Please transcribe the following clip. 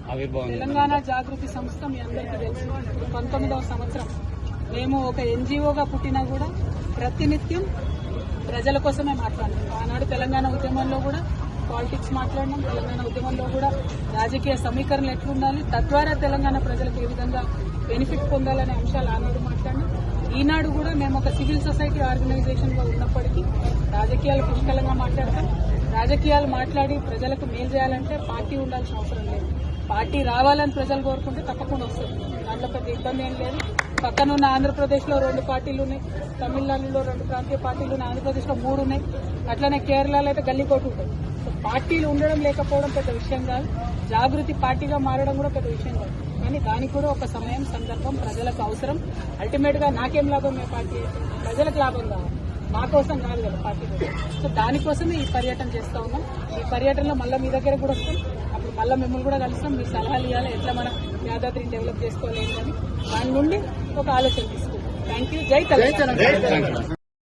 తెలంగాణ జాగృతి సంస్థ మీ అందరికీ తెలుసు 19వ సంవత్సరం. మేము ఒక ఎన్జిఓగా పుట్టినా కూడా ప్రతినిత్యం ప్రజల కోసమే మాట్లాడినాం. ఆనాడు తెలంగాణ ఉద్యమంలో కూడా పాలిటిక్స్ మాట్లాడినాం. తెలంగాణ ఉద్యమంలో కూడా రాజకీయ సమీకరణలు ఎట్లుండాలి, తద్వారా తెలంగాణ ప్రజలకు ఏ విధంగా బెనిఫిట్ పొందాలనే అంశాలు ఆనాడు మాట్లాడినాం. ఈనాడు కూడా మేము ఒక సివిల్ సొసైటీ ఆర్గనైజేషన్ గా ఉన్నప్పటికీ రాజకీయాలు పుష్కలంగా మాట్లాడతాం. రాజకీయాలు మాట్లాడి ప్రజలకు మేలు చేయాలంటే పార్టీ ఉండాల్సిన అవసరం లేదు. పార్టీ రావాలని ప్రజలు కోరుకుంటే తప్పకుండా వస్తుంది. దాంట్లో పెద్ద ఇబ్బంది ఏం లేదు. పక్కనున్న ఆంధ్రప్రదేశ్ లో 2 పార్టీలు ఉన్నాయి, తమిళనాడులో 2 ప్రాంతీయ పార్టీలు ఉన్నాయి, ఆంధ్రప్రదేశ్ లో 3 ఉన్నాయి, అట్లనే కేరళలో అయితే గల్లీకోటు ఉంటుంది. పార్టీలు ఉండడం లేకపోవడం పెద్ద విషయం కాదు. జాగృతి పార్టీగా మారడం కూడా పెద్ద విషయం కాదు. కానీ దానికి కూడా ఒక సమయం, సందర్భం, ప్రజలకు అవసరం. అల్టిమేట్ గా నాకేం లాభం ఏ పార్టీ, ప్రజలకు లాభం కావాలి, మా కోసం కాదు కదా పార్టీ కోసం. సో దానికోసమే ఈ పర్యటన చేస్తా ఉన్నాం. ఈ పర్యటనలో మళ్ళీ మీ దగ్గర కూడా వస్తాం. అప్పుడు మళ్ళీ మిమ్మల్ని కూడా కలుస్తాం. మీరు సలహాలు ఇవ్వాలి, ఎట్లా మనం యాదాద్రిని డెవలప్ చేసుకోవాలి అని దాని నుండి ఒక ఆలోచన తీసుకుంటాం. Thank you. జై తెలంగాణ.